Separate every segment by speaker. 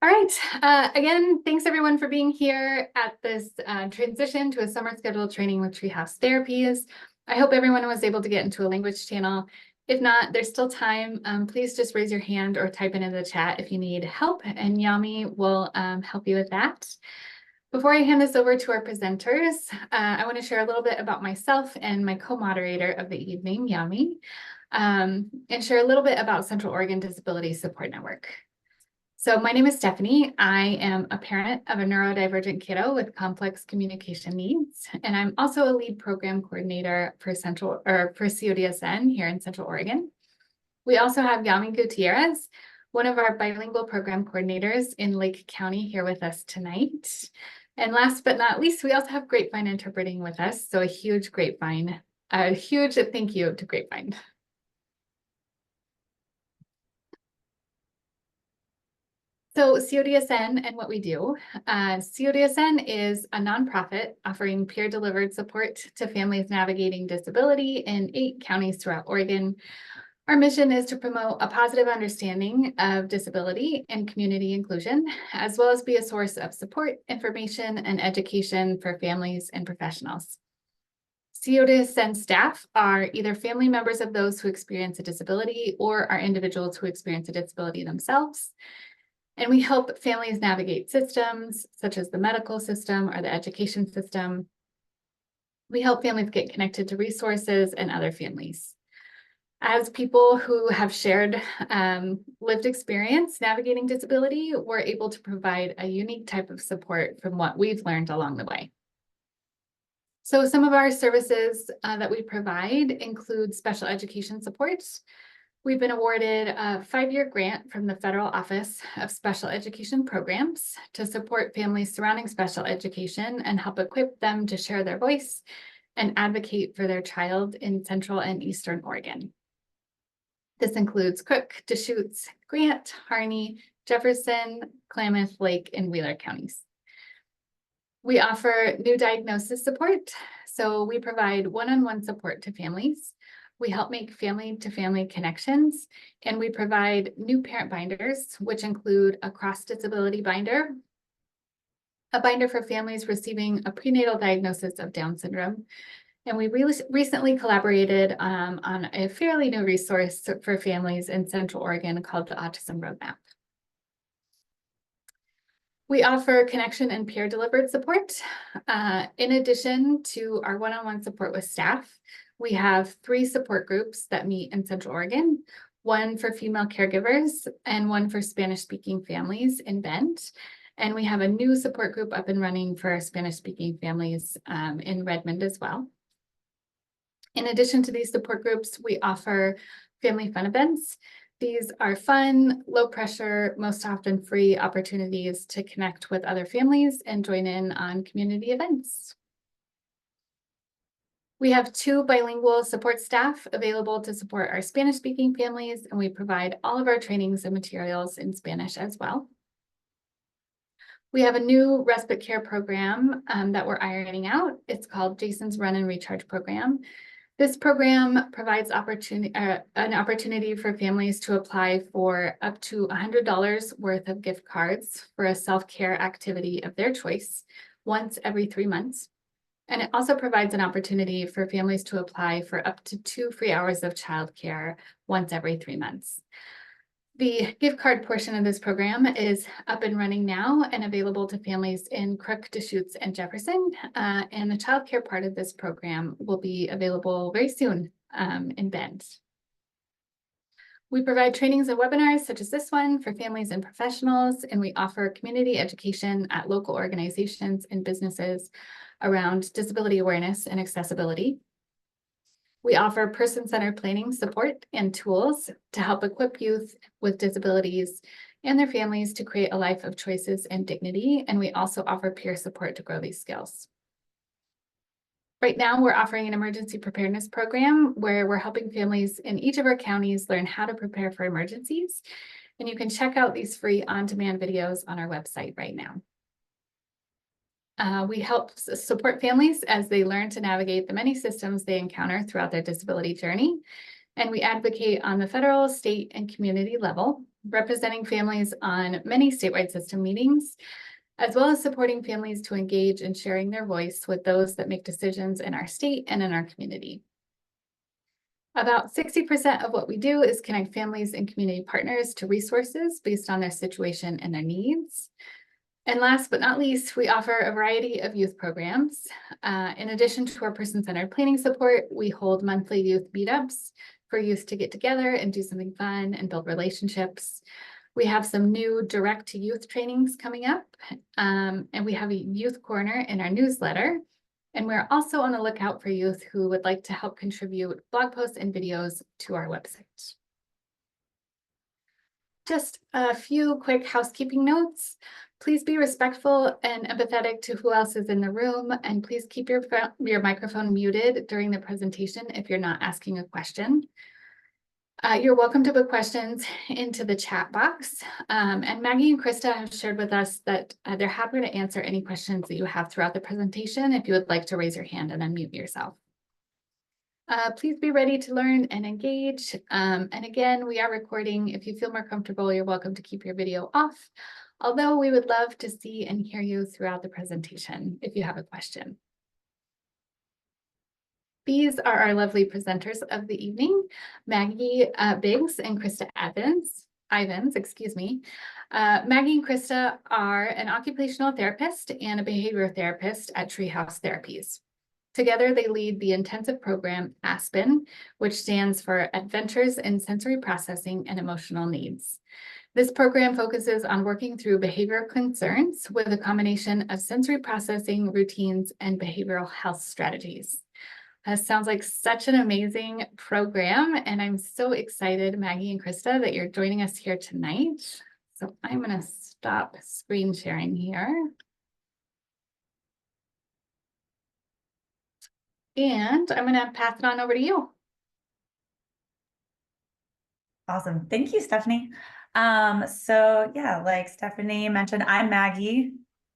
Speaker 1: All right. Again, thanks everyone for being here at this transition to a summer scheduled training with Treehouse Therapies. I hope everyone was able to get into a language channel. If not, there's still time. Please just raise your hand or type it in the chat if you need help, and Yami will help you with that. Before I hand this over to our presenters, I want to share a little bit about myself and my co-moderator of the evening, Yami, and share a little bit about Central Oregon Disability Support Network. So my name is Stephanie. I am a parent of a neurodivergent kiddo with complex communication needs, and I'm also a lead program coordinator for CODSN here in Central Oregon. We also have Yami Gutierrez, one of our bilingual program coordinators in Lake County, here with us tonight. And last but not least, we also have Grapevine interpreting with us. So a huge thank you to Grapevine. So CODSN and what we do. CODSN is a nonprofit offering peer-delivered support to families navigating disability in 8 counties throughout Oregon. Our mission is to promote a positive understanding of disability and community inclusion, as well as be a source of support, information, and education for families and professionals. CODSN staff are either family members of those who experience a disability or are individuals who experience a disability themselves. And we help families navigate systems such as the medical system or the education system. We help families get connected to resources and other families. As people who have shared lived experience navigating disability, we're able to provide a unique type of support from what we've learned along the way. So some of our services that we provide include special education support. We've been awarded a 5-year grant from the Federal Office of Special Education Programs to support families surrounding special education and help equip them to share their voice and advocate for their child in Central and Eastern Oregon. This includes Cook, Deschutes, Grant, Harney, Jefferson, Klamath, Lake, and Wheeler counties. We offer new diagnosis support. So we provide one-on-one support to families. We help make family-to-family connections, and we provide new parent binders, which include a cross-disability binder, a binder for families receiving a prenatal diagnosis of Down syndrome. And we recently collaborated on a fairly new resource for families in Central Oregon called the Autism Roadmap. We offer connection and peer-delivered support. In addition to our one-on-one support with staff, we have 3 support groups that meet in Central Oregon, one for female caregivers and one for Spanish-speaking families in Bend. And we have a new support group up and running for Spanish-speaking families in Redmond as well. In addition to these support groups, we offer family fun events. These are fun, low pressure, most often free opportunities to connect with other families and join in on community events. We have 2 bilingual support staff available to support our Spanish-speaking families, and we provide all of our trainings and materials in Spanish as well. We have a new respite care program that we're ironing out. It's called Jason's Run and Recharge program. This program provides an opportunity for families to apply for up to $100 worth of gift cards for a self-care activity of their choice once every 3 months. And it also provides an opportunity for families to apply for up to 2 free hours of childcare once every 3 months. The gift card portion of this program is up and running now and available to families in Crook, Deschutes, and Jefferson. And the childcare part of this program will be available very soon in Bend. We provide trainings and webinars such as this one for families and professionals, and we offer community education at local organizations and businesses around disability awareness and accessibility. We offer person-centered planning support and tools to help equip youth with disabilities and their families to create a life of choices and dignity, and we also offer peer support to grow these skills. Right now, we're offering an emergency preparedness program where we're helping families in each of our counties learn how to prepare for emergencies, and you can check out these free on-demand videos on our website right now. We help support families as they learn to navigate the many systems they encounter throughout their disability journey. And we advocate on the federal, state, and community level representing families on many statewide system meetings, as well as supporting families to engage in sharing their voice with those that make decisions in our state and in our community. About 60% of what we do is connect families and community partners to resources based on their situation and their needs. And last but not least, we offer a variety of youth programs. In addition to our person-centered planning support, we hold monthly youth meetups for youth to get together and do something fun and build relationships. We have some new direct-to-youth trainings coming up, and we have a youth corner in our newsletter. And we're also on the lookout for youth who would like to help contribute blog posts and videos to our website. Just a few quick housekeeping notes. Please be respectful and empathetic to who else is in the room, and please keep your microphone muted during the presentation if you're not asking a question. You're welcome to put questions into the chat box, and Maggie and Krista have shared with us that they're happy to answer any questions that you have throughout the presentation if you would like to raise your hand and unmute yourself. Please be ready to learn and engage. And again, we are recording. If you feel more comfortable, you're welcome to keep your video off, although we would love to see and hear you throughout the presentation if you have a question. These are our lovely presenters of the evening, Maggie Biggs and Krista Ivans. Maggie and Krista are an occupational therapist and a behavioral therapist at Treehouse Therapies. Together, they lead the intensive program ASPEN, which stands for Adventures in Sensory Processing and Emotional Needs. This program focuses on working through behavioral concerns with a combination of sensory processing routines and behavioral health strategies. That sounds like such an amazing program, and I'm so excited, Maggie and Krista, that you're joining us here tonight. So I'm going to stop screen sharing here. And I'm going to pass it on over to you.
Speaker 2: Awesome. Thank you, Stephanie. So yeah, like Stephanie mentioned, I'm Maggie.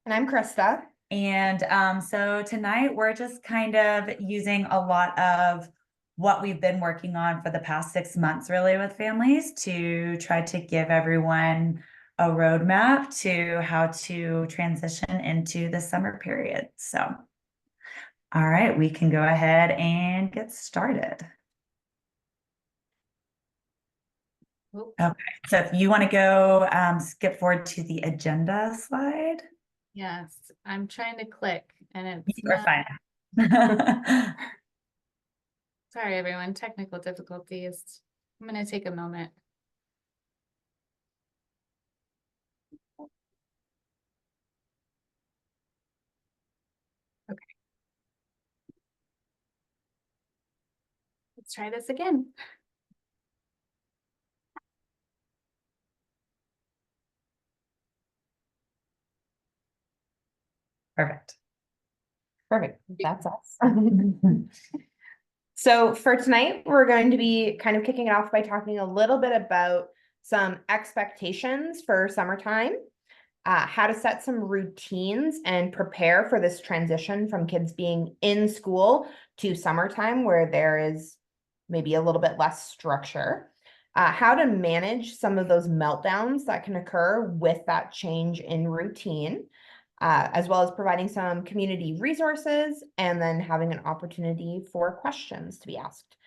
Speaker 3: And I'm Krista.
Speaker 2: And so tonight we're just kind of using a lot of what we've been working on for the past 6 months really with families to try to give everyone a roadmap to how to transition into the summer period. So, all right, we can go ahead and get started. Okay, so if you want to go skip forward to the agenda slide.
Speaker 1: Yes, I'm trying to click and it's
Speaker 2: You're
Speaker 1: not...
Speaker 2: fine.
Speaker 1: Sorry, everyone, technical difficulties. I'm going to take a moment. Okay. Let's try this again.
Speaker 2: Perfect.
Speaker 3: That's us. So for tonight, we're going to be kind of kicking it off by talking a little bit about some expectations for summertime, how to set some routines and prepare for this transition from kids being in school to summertime where there is maybe a little bit less structure, how to manage some of those meltdowns that can occur with that change in routine, as well as providing some community resources and then having an opportunity for questions to be asked.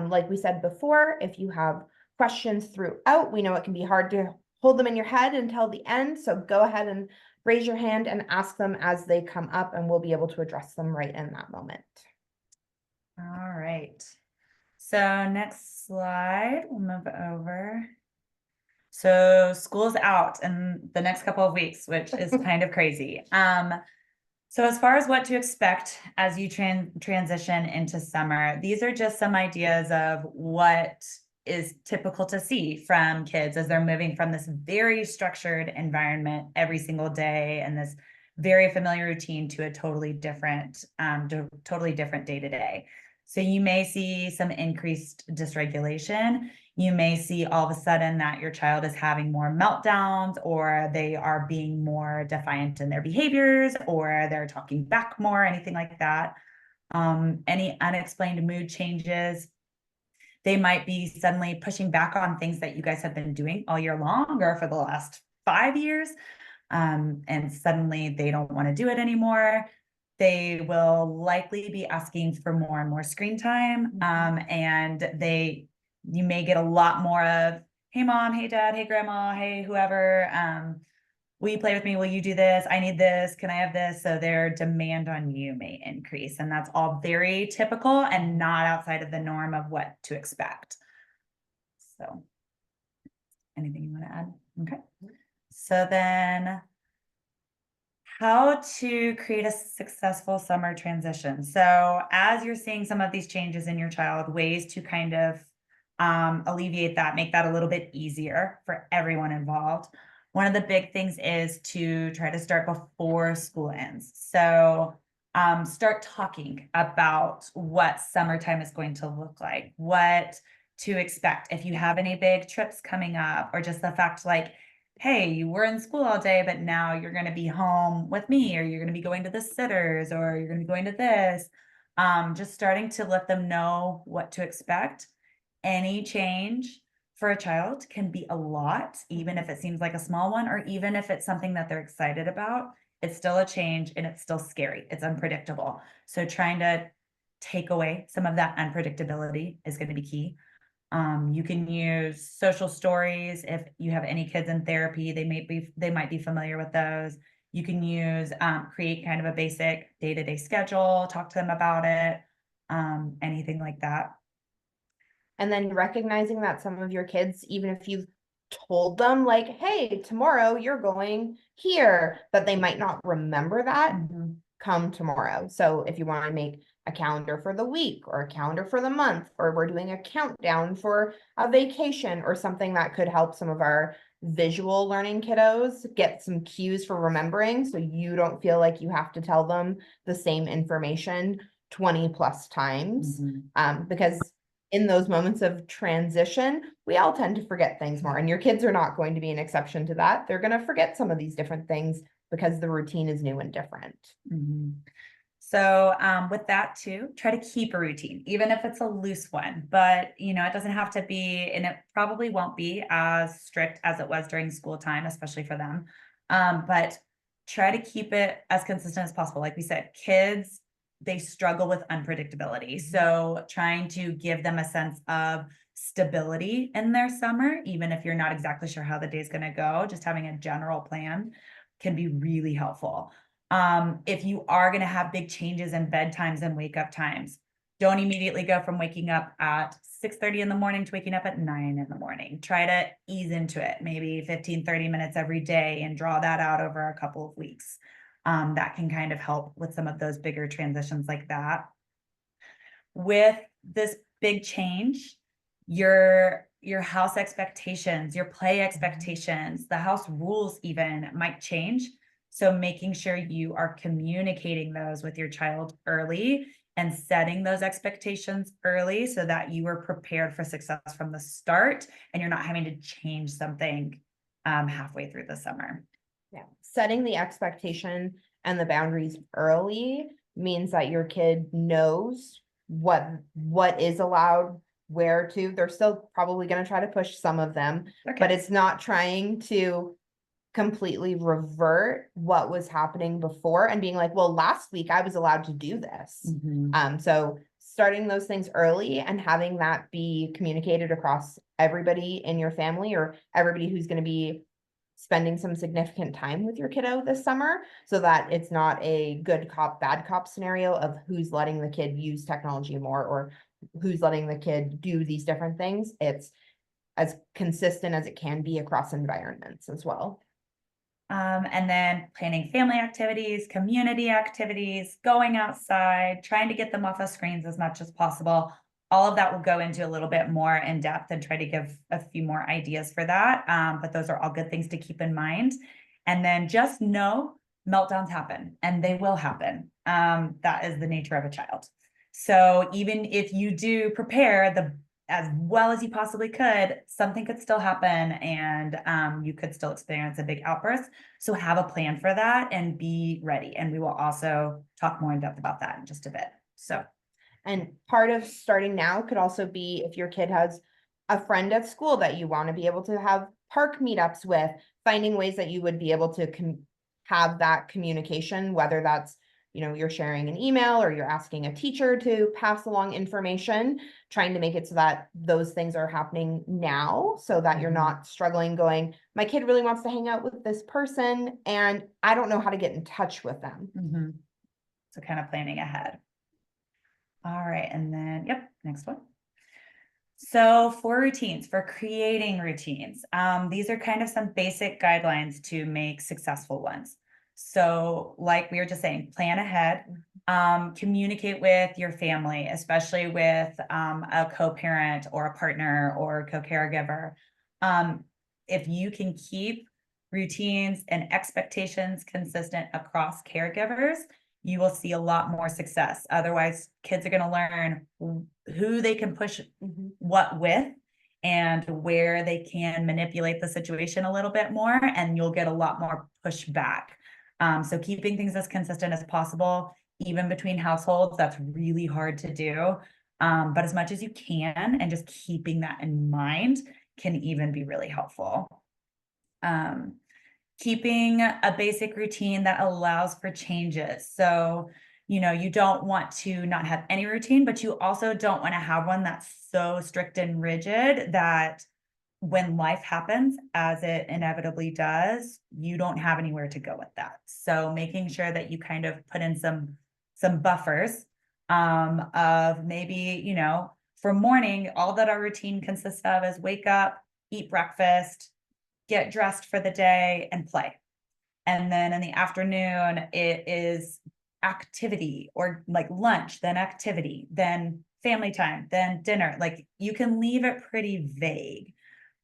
Speaker 3: Like we said before, if you have questions throughout, we know it can be hard to hold them in your head until the end. So go ahead and raise your hand and ask them as they come up, and we'll be able to address them right in that moment.
Speaker 2: All right. So next slide, we'll move over. So school's out in the next couple of weeks, which is kind of crazy. So as far as what to expect as you transition into summer, these are just some ideas of what is typical to see from kids as they're moving from this very structured environment every single day and this very familiar routine to a totally different day to day. So you may see some increased dysregulation. You may see all of a sudden that your child is having more meltdowns, or they are being more defiant in their behaviors, or they're talking back more, anything like that. Any unexplained mood changes. They might be suddenly pushing back on things that you guys have been doing all year long or for the last 5 years. And suddenly they don't want to do it anymore. They will likely be asking for more and more screen time. And you may get a lot more of, hey mom, hey dad, hey grandma, hey whoever, will you play with me? Will you do this? I need this. Can I have this? So their demand on you may increase. And that's all very typical and not outside of the norm of what to expect. So anything you want to add? Okay. So then how to create a successful summer transition. So as you're seeing some of these changes in your child, ways to kind of alleviate that, make that a little bit easier for everyone involved. One of the big things is to try to start before school ends. So start talking about what summertime is going to look like, what to expect. If you have any big trips coming up, or just the fact like, hey, you were in school all day, but now you're going to be home with me, or you're going to be going to the sitters, or you're going to be going to this. Just starting to let them know what to expect. Any change for a child can be a lot, even if it seems like a small one, or even if it's something that they're excited about. It's still a change and it's still scary. It's unpredictable. So trying to take away some of that unpredictability is going to be key. You can use social stories. If you have any kids in therapy, they might be familiar with those. You can use create kind of a basic day-to-day schedule, talk to them about it, anything like that.
Speaker 3: And then recognizing that some of your kids, even if you've told them like, hey, tomorrow you're going here, that they might not remember that come tomorrow. So if you want to make a calendar for the week or a calendar for the month, or we're doing a countdown for a vacation or something that could help some of our visual learning kiddos get some cues for remembering, so you don't feel like you have to tell them the same information 20 plus times. Because in those moments of transition, we all tend to forget things more, and your kids are not going to be an exception to that. They're going to forget some of these different things because the routine is new and different.
Speaker 2: So with that too, try to keep a routine, even if it's a loose one, but it doesn't have to be, and it probably won't be as strict as it was during school time, especially for them. But try to keep it as consistent as possible. Like we said, kids, they struggle with unpredictability. So trying to give them a sense of stability in their summer, even if you're not exactly sure how the day's going to go, just having a general plan can be really helpful. If you are going to have big changes in bedtimes and wake up times, don't immediately go from waking up at 6:30 in the morning to waking up at 9 in the morning. Try to ease into it, maybe 15-30 minutes every day, and draw that out over a couple of weeks. That can kind of help with some of those bigger transitions like that. With this big change, your house expectations, your play expectations, the house rules even might change. So making sure you are communicating those with your child early and setting those expectations early so that you are prepared for success from the start and you're not having to change something halfway through the summer.
Speaker 3: Yeah, setting the expectation and the boundaries early means that your kid knows what is allowed, where to. They're still probably going to try to push some of them, but it's not trying to completely revert what was happening before and being like, well, last week I was allowed to do this. So starting those things early and having that be communicated across everybody in your family, or everybody who's going to be spending some significant time with your kiddo this summer, so that it's not a good cop, bad cop scenario of who's letting the kid use technology more or who's letting the kid do these different things. It's as consistent as it can be across environments as well.
Speaker 2: And then planning family activities, community activities, going outside, trying to get them off of screens as much as possible. All of that will go into a little bit more in depth and try to give a few more ideas for that. But those are all good things to keep in mind. And then just know meltdowns happen, and they will happen. That is the nature of a child. So even if you do prepare as well as you possibly could, something could still happen, and you could still experience a big outburst. So have a plan for that and be ready. And we will also talk more in depth about that in just a bit. So.
Speaker 3: And part of starting now could also be if your kid has a friend at school that you want to be able to have park meetups with, finding ways that you would be able to have that communication, whether that's, you know, you're sharing an email or you're asking a teacher to pass along information, trying to make it so that those things are happening now so that you're not struggling going, my kid really wants to hang out with this person and I don't know how to get in touch with them.
Speaker 2: So kind of planning ahead. All right, and then, yep, next one. So for routines, for creating routines, these are kind of some basic guidelines to make successful ones. So like we were just saying, plan ahead, communicate with your family, especially with a co-parent or a partner or co-caregiver. If you can keep routines and expectations consistent across caregivers, you will see a lot more success. Otherwise, kids are going to learn who they can push what with and where they can manipulate the situation a little bit more, and you'll get a lot more pushback. So keeping things as consistent as possible, even between households, that's really hard to do. But as much as you can, and just keeping that in mind can even be really helpful. Keeping a basic routine that allows for changes. So, you know, you don't want to not have any routine, but you also don't want to have one that's so strict and rigid that when life happens, as it inevitably does, you don't have anywhere to go with that. So making sure that you kind of put in some buffers of maybe, you know, for morning, all that our routine consists of is wake up, eat breakfast, get dressed for the day, and play. And then in the afternoon, it is activity, or like lunch, then activity, then family time, then dinner. Like you can leave it pretty vague.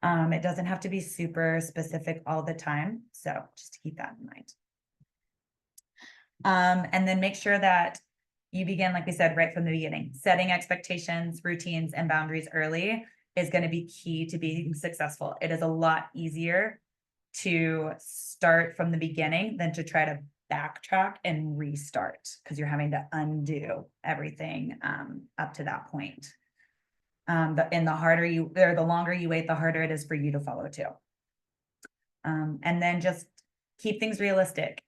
Speaker 2: It doesn't have to be super specific all the time. So just to keep that in mind. And then make sure that you begin, like we said, right from the beginning. Setting expectations, routines, and boundaries early is going to be key to being successful. It is a lot easier to start from the beginning than to try to backtrack and restart, because you're having to undo everything up to that point. The longer you wait, the harder it is for you to follow too. And then just keep things realistic.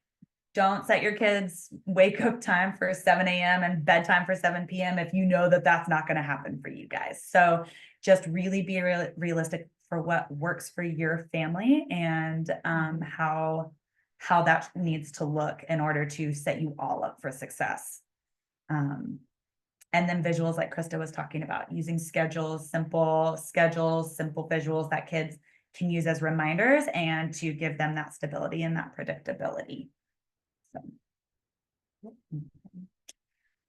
Speaker 2: Don't set your kids wake up time for 7 a.m. and bedtime for 7 p.m. if you know that that's not going to happen for you guys. So just really be realistic for what works for your family and how that needs to look in order to set you all up for success. And then visuals, like Krista was talking about, using simple visuals that kids can use as reminders and to give them that stability and that predictability. So.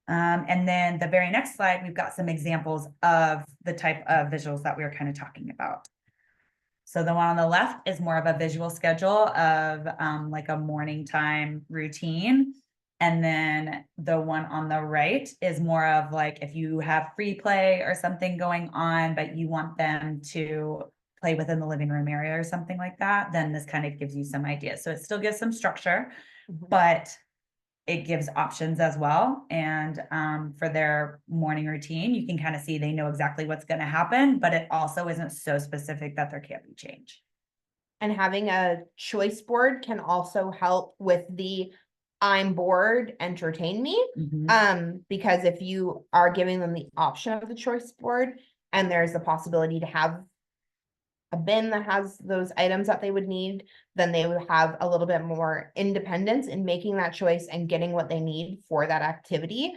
Speaker 2: And then the very next slide, we've got some examples of the type of visuals that we were kind of talking about. So the one on the left is more of a visual schedule of like a morning time routine. And then the one on the right is more of like if you have free play or something going on, but you want them to play within the living room area or something like that, then this kind of gives you some ideas. So it still gives some structure, but it gives options as well. And for their morning routine, you can kind of see they know exactly what's going to happen, but it also isn't so specific that there can't be change.
Speaker 3: And having a choice board can also help with the I'm bored, entertain me. Because if you are giving them the option of the choice board and there's the possibility to have a bin that has those items that they would need, then they would have a little bit more independence in making that choice and getting what they need for that activity,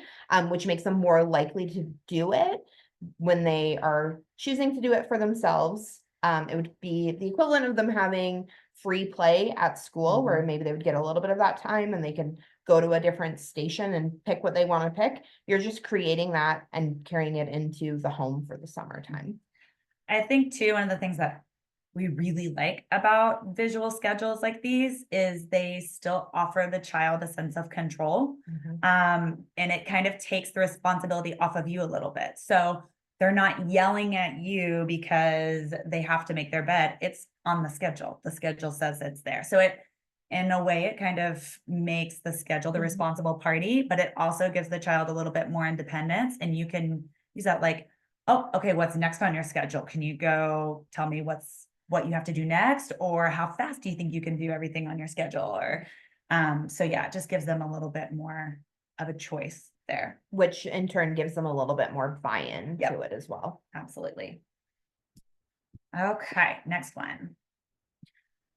Speaker 3: which makes them more likely to do it when they are choosing to do it for themselves. It would be the equivalent of them having free play at school, where maybe they would get a little bit of that time and they can go to a different station and pick what they want to pick. You're just creating that and carrying it into the home for the summertime.
Speaker 2: I think too, one of the things that we really like about visual schedules like these is they still offer the child a sense of control. And it kind of takes the responsibility off of you a little bit. So they're not yelling at you because they have to make their bed. It's on the schedule. The schedule says it's there. So in a way, it kind of makes the schedule the
Speaker 3: Mhm.
Speaker 2: responsible party, but it also gives the child a little bit more independence, and you can use that like, oh, okay, what's next on your schedule? Can you go tell me what you have to do next? Or how fast do you think you can do everything on your schedule? Or, so yeah, it just gives them a little bit more of a choice there.
Speaker 3: Which in turn gives them a little bit more buy-in
Speaker 2: Yep.
Speaker 3: to it as well.
Speaker 2: Absolutely. Okay, next one.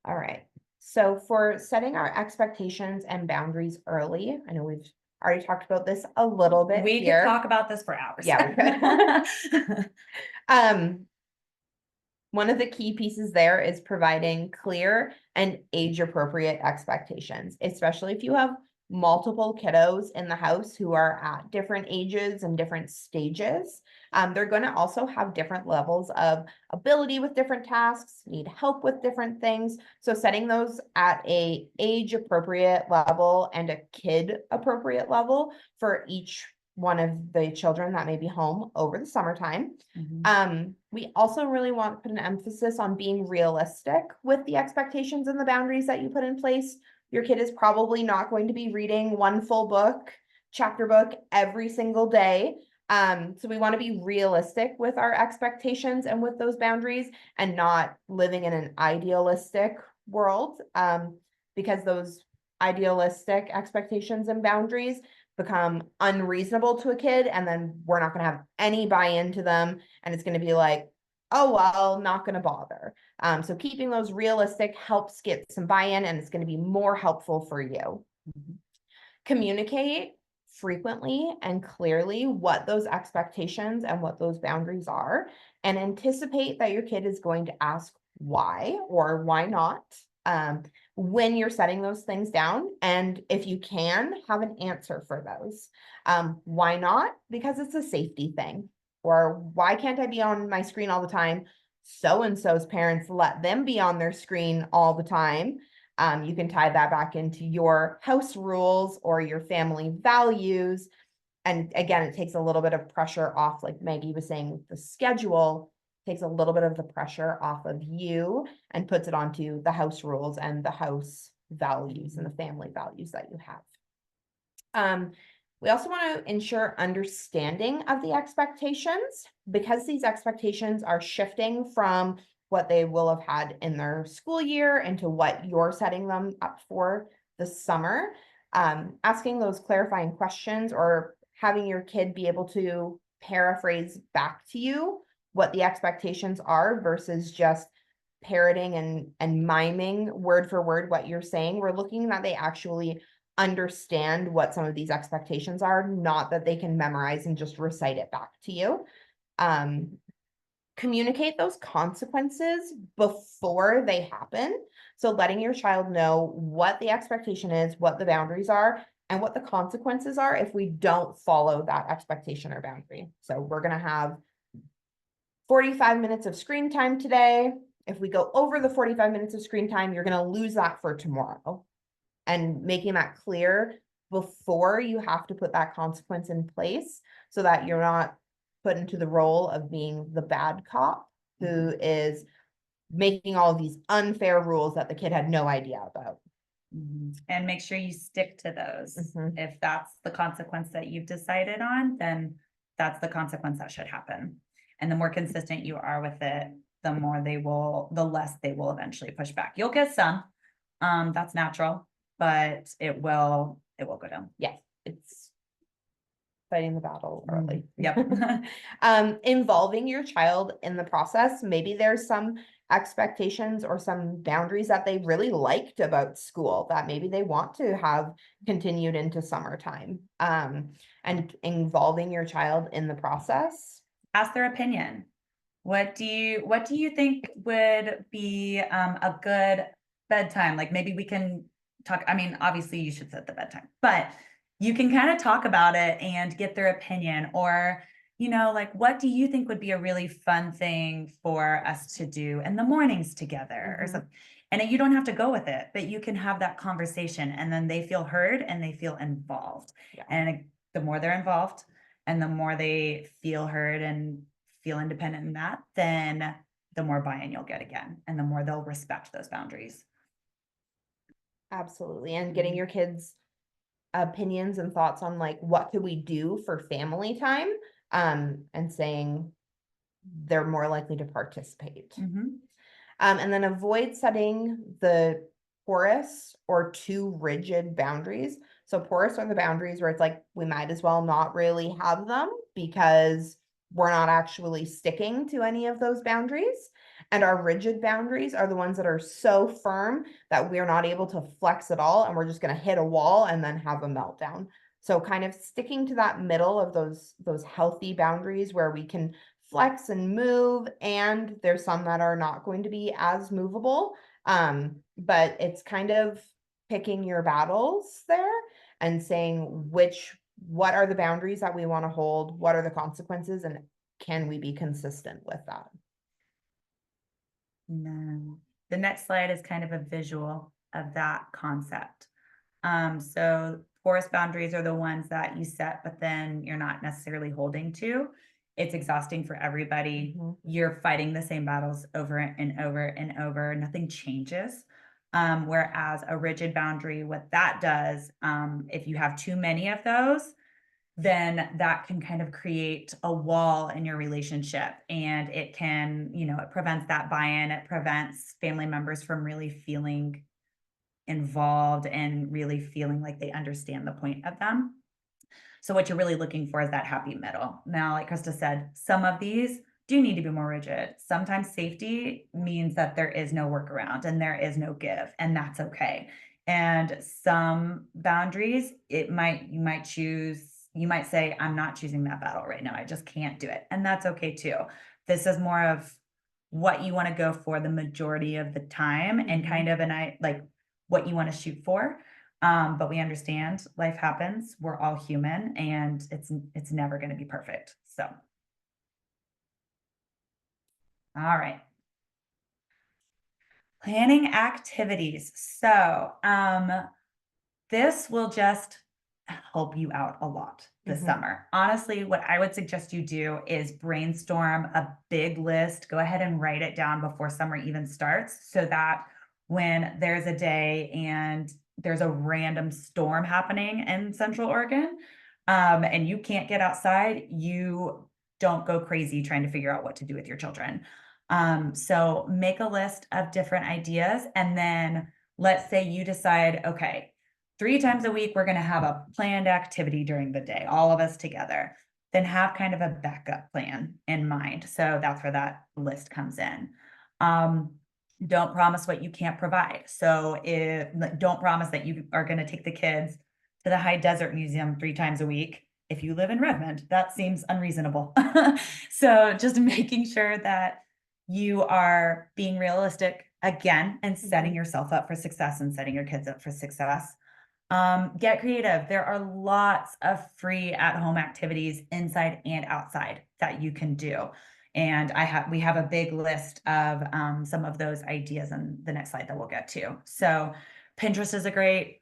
Speaker 3: All right. So for setting our expectations and boundaries early, I know we've already talked about this a little bit
Speaker 2: We
Speaker 3: here.
Speaker 2: could talk about this for hours.
Speaker 3: Yeah, we could. One of the key pieces there is providing clear and age-appropriate expectations, especially if you have multiple kiddos in the house who are at different ages and different stages. They're going to also have different levels of ability with different tasks, need help with different things. So setting those at a age-appropriate level and a kid-appropriate level for each one of the children that may be home over the summertime. We also really want to put an emphasis on being realistic with the expectations and the boundaries that you put in place. Your kid is probably not going to be reading one full book, chapter book every single day. So we want to be realistic with our expectations and with those boundaries and not living in an idealistic world, because those idealistic expectations and boundaries become unreasonable to a kid, and then we're not going to have any buy-in to them, and it's going to be like, oh well, not going to bother. So keeping those realistic helps get some buy-in, and it's going to be more helpful for you. Communicate frequently and clearly what those expectations and what those boundaries are, and anticipate that your kid is going to ask why or why not when you're setting those things down. And if you can, have an answer for those. Why not? Because it's a safety thing. Or why can't I be on my screen all the time? So-and-so's parents let them be on their screen all the time. You can tie that back into your house rules or your family values. And again, it takes a little bit of pressure off, like Maggie was saying, with the schedule, takes a little bit of the pressure off of you and puts it onto the house rules and the house values and the family values that you have. We also want to ensure understanding of the expectations, because these expectations are shifting from what they will have had in their school year into what you're setting them up for the summer. Asking those clarifying questions or having your kid be able to paraphrase back to you what the expectations are versus just parroting and miming word for word what you're saying. We're looking that they actually understand what some of these expectations are, not that they can memorize and just recite it back to you. Communicate those consequences before they happen. So letting your child know what the expectation is, what the boundaries are, and what the consequences are if we don't follow that expectation or boundary. So we're going to have 45 minutes of screen time today. If we go over the 45 minutes of screen time, you're going to lose that for tomorrow. And making that clear before you have to put that consequence in place so that you're not put into the role of being the bad cop who is making all of these unfair rules that the kid had no idea about.
Speaker 2: And make sure you stick to those.
Speaker 3: Mhm.
Speaker 2: If that's the consequence that you've decided on, then that's the consequence that should happen. And the more consistent you are with it, the less they will eventually push back. You'll get some, that's natural, but it will go down.
Speaker 3: Yes, it's fighting the battle early.
Speaker 2: Yep.
Speaker 3: Involving your child in the process. Maybe there's some expectations or some boundaries that they really liked about school that maybe they want to have continued into summertime. And involving your child in the process.
Speaker 2: Ask their opinion. What do you think would be a good bedtime? Like maybe we can talk, I mean, obviously you should set the bedtime, but you can kind of talk about it and get their opinion, or, like, what do you think would be a really fun thing for us to do in the mornings together or something? And you don't have to go with it, but you can have that conversation, and then they feel heard and they feel involved.
Speaker 3: Yeah.
Speaker 2: And the more they're involved and the more they feel heard and feel independent in that, then the more buy-in you'll get again, and the more they'll respect those boundaries.
Speaker 3: Absolutely. And getting your kids' opinions and thoughts on like what could we do for family time, and saying they're more likely to participate. And then avoid setting the porous or too rigid boundaries. So porous are the boundaries where it's like we might as well not really have them because we're not actually sticking to any of those boundaries. And our rigid boundaries are the ones that are so firm that we're not able to flex at all, and we're just going to hit a wall and then have a meltdown. So kind of sticking to that middle of those healthy boundaries where we can flex and move, and there's some that are not going to be as movable. But it's kind of picking your battles there and saying what are the boundaries that we want to hold, what are the consequences, and can we be consistent with that?
Speaker 2: No. The next slide is kind of a visual of that concept. So porous boundaries are the ones that you set, but then you're not necessarily holding to. It's exhausting for everybody. You're fighting the same battles over and over and over. Nothing changes. Whereas a rigid boundary, what that does, if you have too many of those, then that can kind of create a wall in your relationship, and it can, it prevents that buy-in. It prevents family members from really feeling involved and really feeling like they understand the point of them. So what you're really looking for is that happy middle. Now, like Krista said, some of these do need to be more rigid. Sometimes safety means that there is no workaround and there is no give, and that's okay. And some boundaries, you might say, I'm not choosing that battle right now. I just can't do it. And that's okay too. This is more of what you want to go for the majority of the time, and kind of what you want to shoot for. But we understand life happens. We're all human, and it's never going to be perfect. So, all right. Planning activities. So, this will just help you out a lot this summer. Honestly, what I would suggest you do is brainstorm a big list. Go ahead and write it down before summer even starts, so that when there's a day and there's a random storm happening in Central Oregon, and you can't get outside, you don't go crazy trying to figure out what to do with your children. So make a list of different ideas, and then let's say you decide, okay, 3 times a week, we're going to have a planned activity during the day, all of us together. Then have kind of a backup plan in mind. So that's where that list comes in. Don't promise what you can't provide. So don't promise that you are going to take the kids to the High Desert Museum 3 times a week. If you live in Redmond, that seems unreasonable. So just making sure that you are being realistic again, and setting yourself up for success and setting your kids up for success. Get creative. There are lots of free at-home activities inside and outside that you can do. And we have a big list of some of those ideas in the next slide that we'll get to. So Pinterest is a great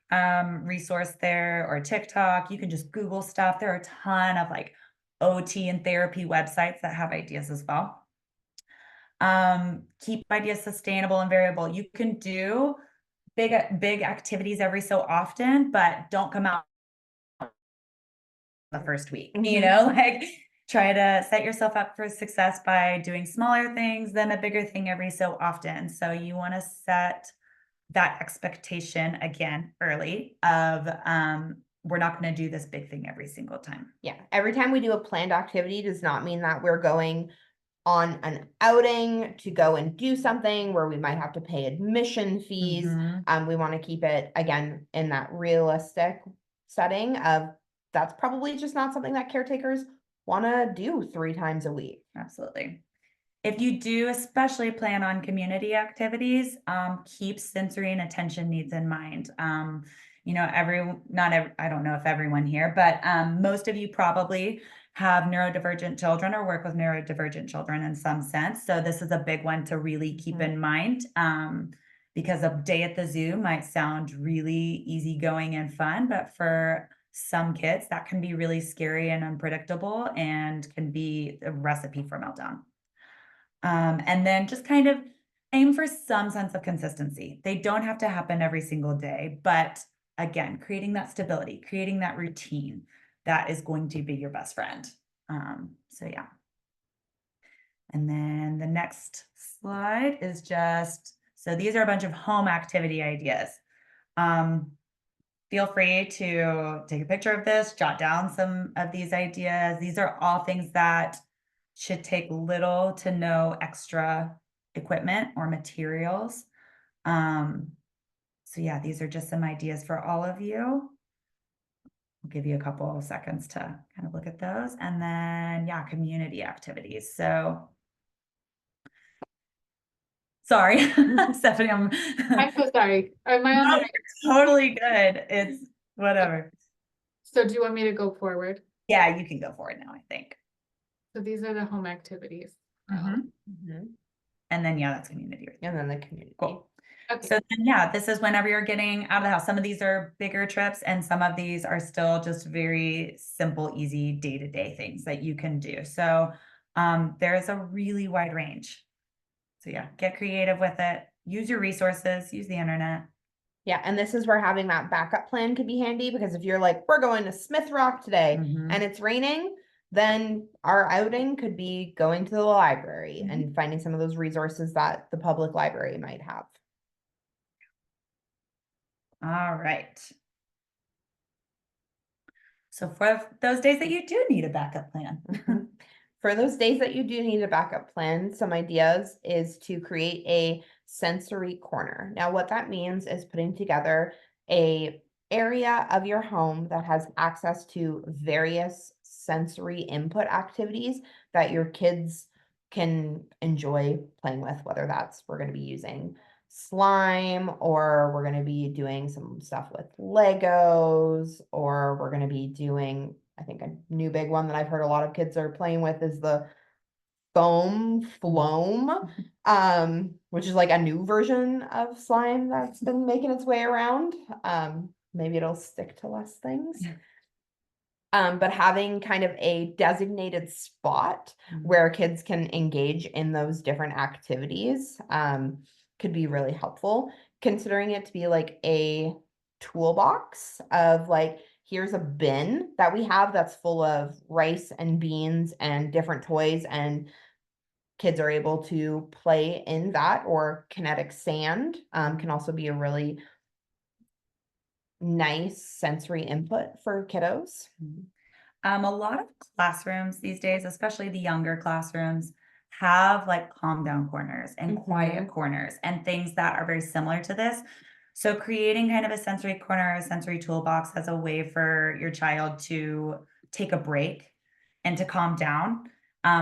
Speaker 2: resource there, or TikTok. You can just Google stuff. There are a ton of like OT and therapy websites that have ideas as well. Keep ideas sustainable and variable. You can do big activities every so often, but don't come out the first week. Like try to set yourself up for success by doing smaller things than a bigger thing every so often. So you want to set that expectation again early of we're not going to do this big thing every single time.
Speaker 3: Yeah, every time we do a planned activity does not mean that we're going on an outing to go and do something where we might have to pay admission fees. We want to keep it, again, in that realistic setting of that's probably just not something that caretakers want to do 3 times a week.
Speaker 2: Absolutely. If you do especially plan on community activities, keep sensory and attention needs in mind. I don't know if everyone here, but most of you probably have neurodivergent children or work with neurodivergent children in some sense. So this is a big one to really keep in mind, because a day at the zoo might sound really easygoing and fun, but for some kids that can be really scary and unpredictable and can be a recipe for meltdown. And then just kind of aim for some sense of consistency. They don't have to happen every single day, but again, creating that stability, creating that routine, that is going to be your best friend. So yeah. And then the next slide is just, so these are a bunch of home activity ideas. Feel free to take a picture of this, jot down some of these ideas. These are all things that should take little to no extra equipment or materials. So yeah, these are just some ideas for all of you. I'll give you a couple of seconds to kind of look at those. And then yeah, community activities. So sorry, Stephanie,
Speaker 1: I'm so sorry. Am I on
Speaker 2: no,
Speaker 1: the right?
Speaker 2: you're totally good. It's whatever.
Speaker 1: So do you want me to go forward?
Speaker 2: Yeah, you can go for it now, I think.
Speaker 1: So these are the home activities.
Speaker 2: Mhm.
Speaker 3: Mhm.
Speaker 2: And then yeah, that's community. Right there.
Speaker 3: And then the community.
Speaker 2: Cool.
Speaker 1: Okay.
Speaker 2: So then, yeah, this is whenever you're getting out of the house. Some of these are bigger trips and some of these are still just very simple, easy day-to-day things that you can do. So there's a really wide range. So yeah, get creative with it. Use your resources, use the internet.
Speaker 3: Yeah, and this is where having that backup plan could be handy, because if you're like, we're going to Smith Rock today
Speaker 2: Mhm.
Speaker 3: and it's raining, then our outing could be going to the library and finding some of those resources that the public library might have.
Speaker 2: All right. So for those days that you do need a backup plan.
Speaker 3: Mhm. For those days that you do need a backup plan, some ideas is to create a sensory corner. Now, what that means is putting together a area of your home that has access to various sensory input activities that your kids can enjoy playing with, whether that's we're going to be using slime, or we're going to be doing some stuff with Legos, or we're going to be doing, I think a new big one that I've heard a lot of kids are playing with is the foam floam, which is like a new version of slime that's been making its way around. Maybe it'll stick to less things. But having kind of a designated spot where kids can engage in those different activities could be really helpful. Considering it to be like a toolbox of like, here's a bin that we have that's full of rice and beans and different toys, and kids are able to play in that, or kinetic sand can also be a really nice sensory input for kiddos.
Speaker 2: A lot of classrooms these days, especially the younger classrooms, have like calm down corners and quiet corners and things that are very similar to this. So creating kind of a sensory corner, a sensory toolbox as a way for your child to take a break and to calm down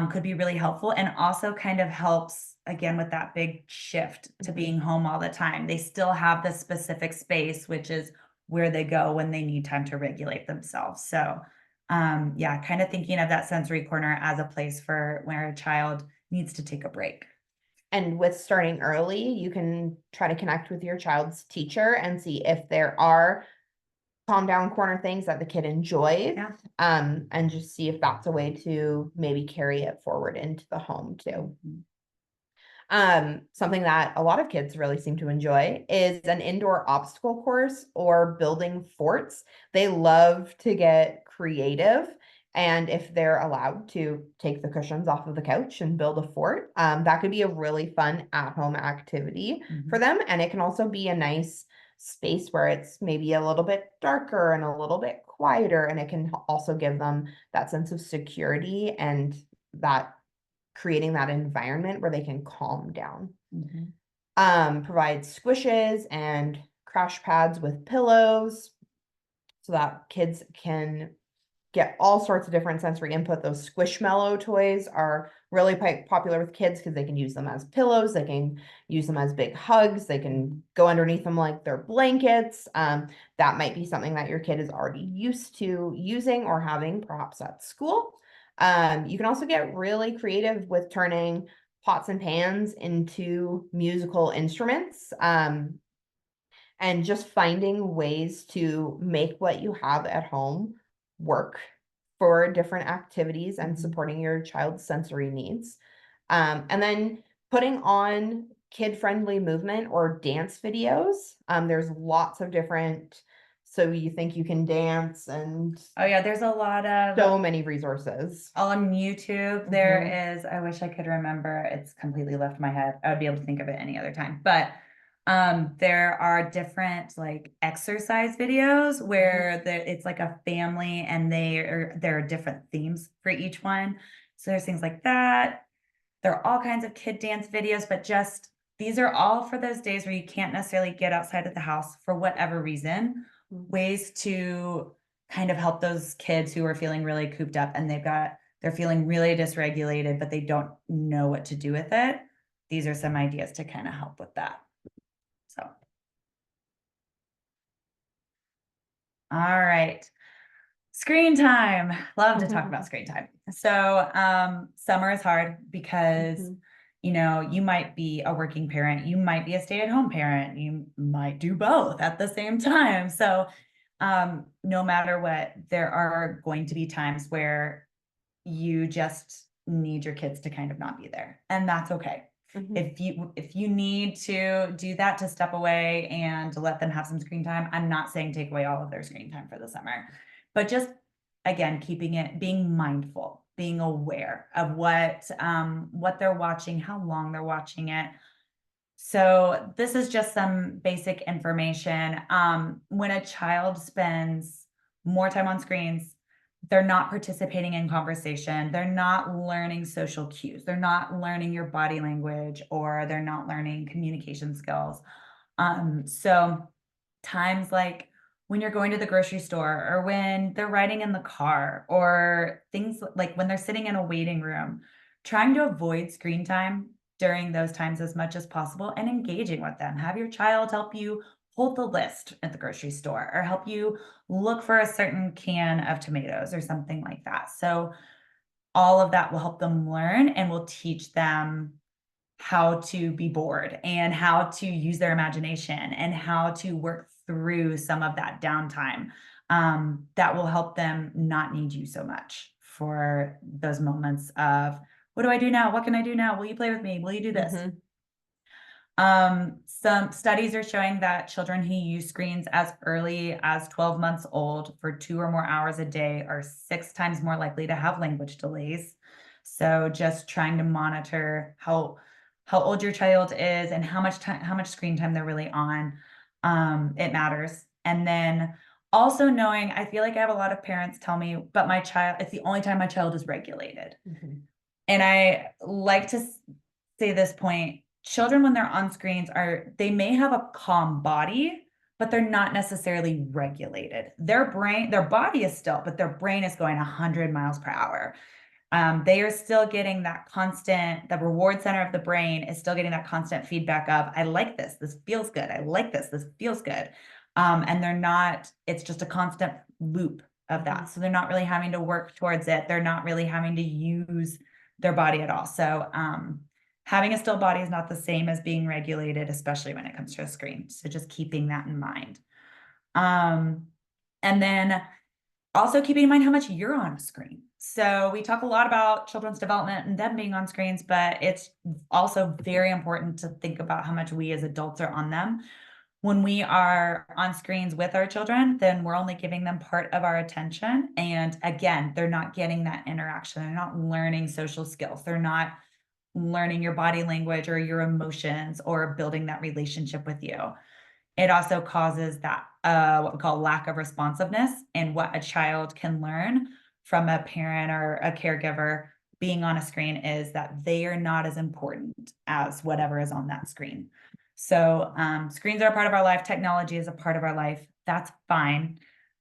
Speaker 2: could be really helpful, and also kind of helps again with that big shift to being home all the time. They still have the specific space, which is where they go when they need time to regulate themselves. So yeah, kind of thinking of that sensory corner as a place for where a child needs to take a break.
Speaker 3: And with starting early, you can try to connect with your child's teacher and see if there are calm down corner things that the kid enjoys.
Speaker 2: Yeah.
Speaker 3: And just see if that's a way to maybe carry it forward into the home too. Something that a lot of kids really seem to enjoy is an indoor obstacle course or building forts. They love to get creative. And if they're allowed to take the cushions off of the couch and build a fort, that could be a really fun at-home activity for them. And it can also be a nice space where it's maybe a little bit darker and a little bit quieter. And it can also give them that sense of security and that creating that environment where they can calm down. Provide squishes and crash pads with pillows so that kids can get all sorts of different sensory input. Those Squishmallow toys are really popular with kids because they can use them as pillows. They can use them as big hugs. They can go underneath them like their blankets. That might be something that your kid is already used to using or having perhaps at school. You can also get really creative with turning pots and pans into musical instruments. And just finding ways to make what you have at home work for different activities and supporting your child's sensory needs. And then putting on kid-friendly movement or dance videos. There's lots of different, so you think you can dance, and
Speaker 2: Oh yeah, there's a lot of
Speaker 3: so many resources.
Speaker 2: on YouTube. There is, I wish I could remember, it's completely left my head. I would be able to think of it any other time. But there are different like exercise videos where it's like a family and there are different themes for each one. So there's things like that. There are all kinds of kid dance videos, but just these are all for those days where you can't necessarily get outside of the house for whatever reason, ways to kind of help those kids who are feeling really cooped up and they're feeling really dysregulated, but they don't know what to do with it. These are some ideas to kind of help with that. So, all right. Screen time. Love to talk about screen time. So, summer is hard because, you know, you might be a working parent, you might be a stay-at-home parent, you might do both at the same time. So, no matter what, there are going to be times where you just need your kids to kind of not be there, and that's okay. If you need to do that, to step away and to let them have some screen time, I'm not saying take away all of their screen time for the summer, but just again, being mindful, being aware of what they're watching, how long they're watching it. So this is just some basic information. When a child spends more time on screens, they're not participating in conversation. They're not learning social cues. They're not learning your body language, or they're not learning communication skills. So times like when you're going to the grocery store, or when they're riding in the car, or things like when they're sitting in a waiting room, trying to avoid screen time during those times as much as possible and engaging with them. Have your child help you hold the list at the grocery store, or help you look for a certain can of tomatoes or something like that. So all of that will help them learn and will teach them how to be bored and how to use their imagination and how to work through some of that downtime. That will help them not need you so much for those moments of, what do I do now? What can I do now? Will you play with me? Will you do this? Some studies are showing that children who use screens as early as 12 months old for 2 or more hours a day are 6 times more likely to have language delays. So just trying to monitor how old your child is and how much screen time they're really on, it matters. And then also knowing, I feel like I have a lot of parents tell me, but my child, it's the only time my child is regulated. And I like to say this point, children, when they're on screens, they may have a calm body, but they're not necessarily regulated. Their body is still, but their brain is going 100 miles per hour. They are still getting that constant, the reward center of the brain is still getting that constant feedback of, I like this feels good. I like this feels good. And it's just a constant loop of that. So they're not really having to work towards it. They're not really having to use their body at all. So, having a still body is not the same as being regulated, especially when it comes to a screen. So just keeping that in mind. And then also keeping in mind how much you're on a screen. So we talk a lot about children's development and them being on screens, but it's also very important to think about how much we as adults are on them. When we are on screens with our children, then we're only giving them part of our attention. And again, they're not getting that interaction. They're not learning social skills. They're not learning your body language or your emotions or building that relationship with you. It also causes that what we call lack of responsiveness, and what a child can learn from a parent or a caregiver being on a screen is that they are not as important as whatever is on that screen. So screens are a part of our life. Technology is a part of our life. That's fine.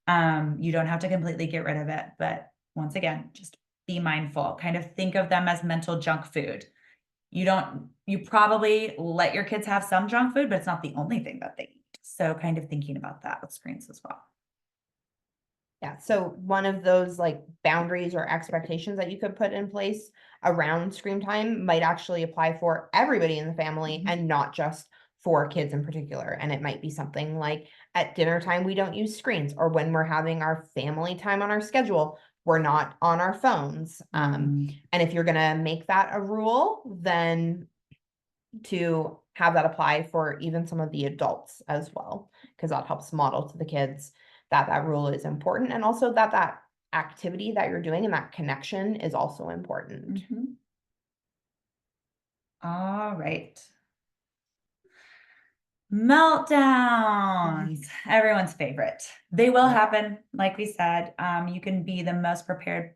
Speaker 2: You don't have to completely get rid of it. But once again, just be mindful. Kind of think of them as mental junk food. You probably let your kids have some junk food, but it's not the only thing that they eat. So kind of thinking about that with screens as well.
Speaker 3: Yeah, so one of those like boundaries or expectations that you could put in place around screen time might actually apply for everybody in the family and not just for kids in particular. And it might be something like at dinner time, we don't use screens, or when we're having our family time on our schedule, we're not on our phones. And if you're going to make that a rule, then to have that apply for even some of the adults as well, because that helps model to the kids that that rule is important, and also that that activity that you're doing and that connection is also important.
Speaker 2: Mhm. All right. Meltdowns, everyone's favorite. They will happen, like we said. You can be the most prepared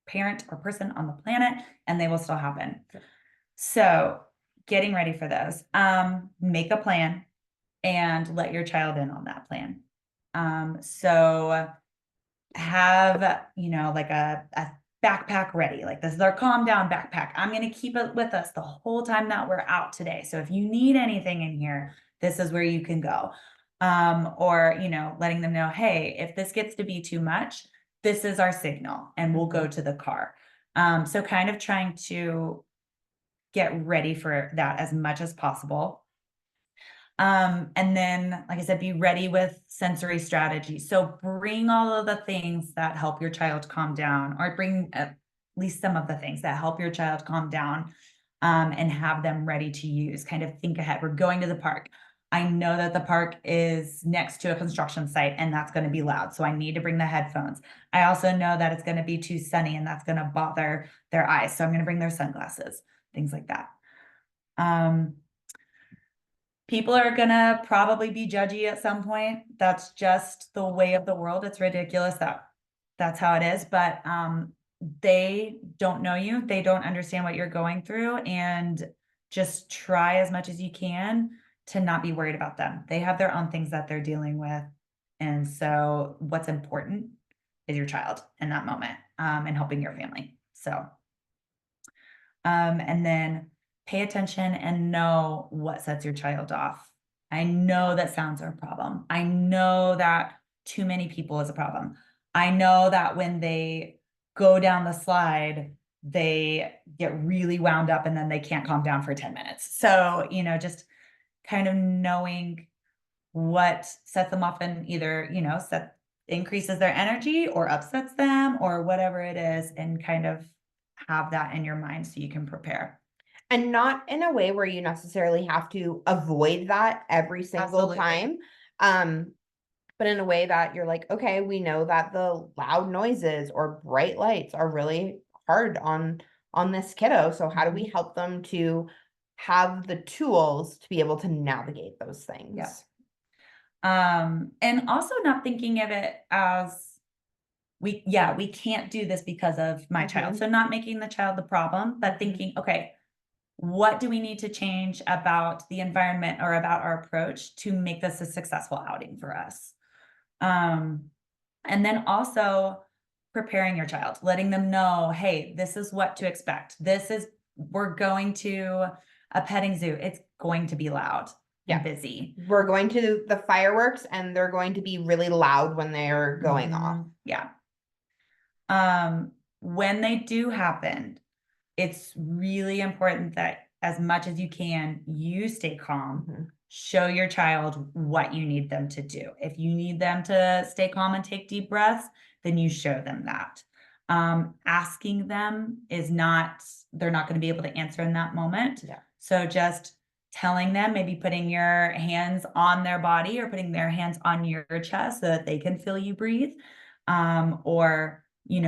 Speaker 2: parent or person on the planet, and they will still happen. So getting ready for those, make a plan and let your child in on that plan. So have, like a backpack ready. Like, this is our calm down backpack. I'm going to keep it with us the whole time that we're out today. So if you need anything in here, this is where you can go. Or, letting them know, hey, if this gets to be too much, this is our signal and we'll go to the car. So kind of trying to get ready for that as much as possible. And then, like I said, be ready with sensory strategy. So bring all of the things that help your child calm down, or bring at least some of the things that help your child calm down, and have them ready to use. Kind of think ahead. We're going to the park. I know that the park is next to a construction site and that's going to be loud. So I need to bring the headphones. I also know that it's going to be too sunny and that's going to bother their eyes. So I'm going to bring their sunglasses, things like that. People are gonna probably be judgy at some point. That's just the way of the world. It's ridiculous that that's how it is, but they don't know you. They don't understand what you're going through, and just try as much as you can to not be worried about them. They have their own things that they're dealing with. And so what's important is your child in that moment, and helping your family. So, and then pay attention and know what sets your child off. I know that sounds are a problem. I know that too many people is a problem. I know that when they go down the slide, they get really wound up and then they can't calm down for 10 minutes. So, just kind of knowing what sets them off and either, increases their energy or upsets them or whatever it is, and kind of have that in your mind so you can prepare.
Speaker 3: And not in a way where you necessarily have to avoid that every single
Speaker 2: Absolutely.
Speaker 3: time. But in a way that you're like, okay, we know that the loud noises or bright lights are really hard on this kiddo. So how do we help them to have the tools to be able to navigate those things?
Speaker 2: Yeah. And also not thinking of it as we can't do this because of my child. So not making the child the problem, but thinking, okay, what do we need to change about the environment or about our approach to make this a successful outing for us? And then also preparing your child, letting them know, hey, this is what to expect. We're going to a petting zoo. It's going to be loud and busy.
Speaker 3: We're going to the fireworks and they're going to be really loud when they're going off.
Speaker 2: Yeah. When they do happen, it's really important that as much as you can, you stay calm. Show your child what you need them to do. If you need them to stay calm and take deep breaths, then you show them that. Asking them they're not going to be able to answer in that moment.
Speaker 3: Yeah.
Speaker 2: So just telling them, maybe putting your hands on their body or putting their hands on your chest so that they can feel you breathe. Or,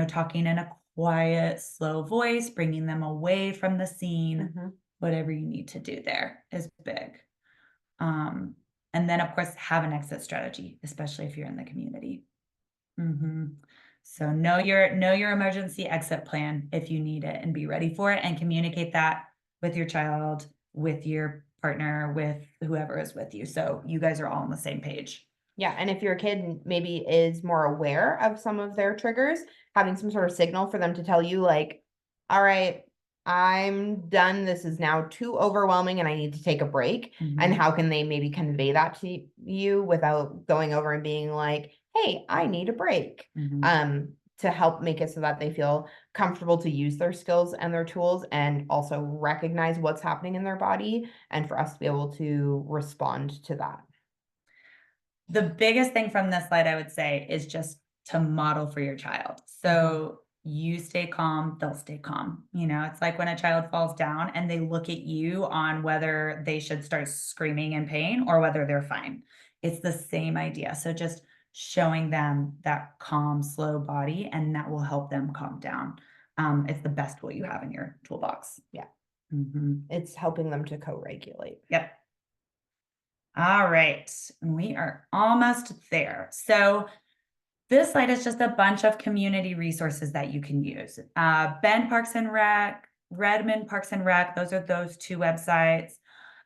Speaker 2: talking in a quiet, slow voice, bringing them away from the scene, whatever you need to do there is big. And then of course have an exit strategy, especially if you're in the community. So know your emergency exit plan if you need it, and be ready for it, and communicate that with your child, with your partner, with whoever is with you. So you guys are all on the same page.
Speaker 3: Yeah, and if your kid maybe is more aware of some of their triggers, having some sort of signal for them to tell you like, all right, I'm done. This is now too overwhelming and I need to take a break. And how can they maybe convey that to you without going over and being like, hey, I need a break. To help make it so that they feel comfortable to use their skills and their tools, and also recognize what's happening in their body, and for us to be able to respond to that.
Speaker 2: The biggest thing from this slide, I would say, is just to model for your child. So you stay calm, they'll stay calm. You know, it's like when a child falls down and they look at you on whether they should start screaming in pain or whether they're fine. It's the same idea. So just showing them that calm, slow body, and that will help them calm down. It's the best tool you have in your toolbox.
Speaker 3: Yeah.
Speaker 2: Mhm.
Speaker 3: It's helping them to co-regulate.
Speaker 2: Yep. All right, we are almost there. So this slide is just a bunch of community resources that you can use. Bend Parks and Rec, Redmond Parks and Rec, those two websites.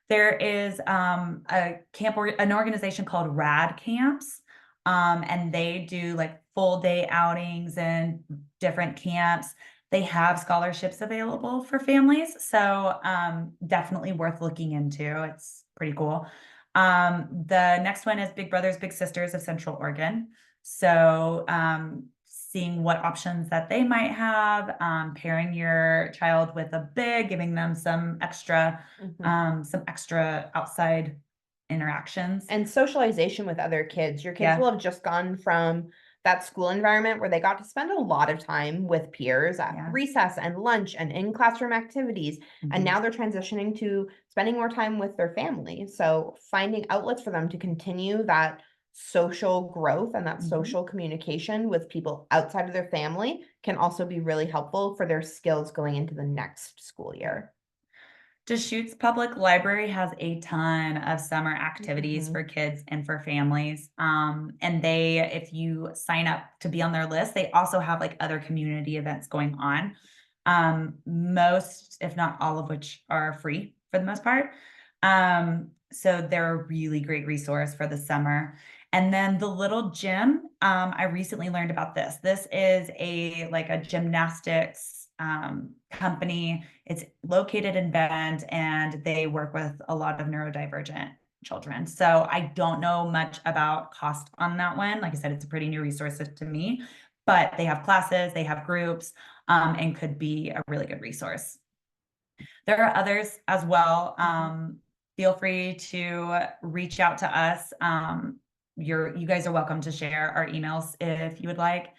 Speaker 2: There is a camp or an organization called Rad Camps, and they do like full day outings and different camps. They have scholarships available for families, so definitely worth looking into. It's pretty cool. The next one is Big Brothers Big Sisters of Central Oregon. So seeing what options that they might have, pairing your child with a big, giving them some extra outside interactions.
Speaker 3: And socialization with other kids. Your kids
Speaker 2: Yeah.
Speaker 3: will have just gone from that school environment where they got to spend a lot of time with peers at
Speaker 2: Yeah.
Speaker 3: recess and lunch and in classroom activities.
Speaker 2: Mhm.
Speaker 3: And now they're transitioning to spending more time with their family. So finding outlets for them to continue that social growth and that
Speaker 2: Mhm.
Speaker 3: social communication with people outside of their family can also be really helpful for their skills going into the next school year.
Speaker 2: Deschutes Public Library has a ton of summer activities
Speaker 3: Mhm.
Speaker 2: for kids and for families. And they, if you sign up to be on their list, they also have like other community events going on. Most, if not all of which are free for the most part. So they're a really great resource for the summer. And then the Little Gym, I recently learned about this. This is a gymnastics company. It's located in Bend, and they work with a lot of neurodivergent children. So I don't know much about cost on that one. Like I said, it's a pretty new resource to me, but they have classes, they have groups, and could be a really good resource. There are others as well. Feel free to reach out to us. You guys are welcome to share our emails if you would like.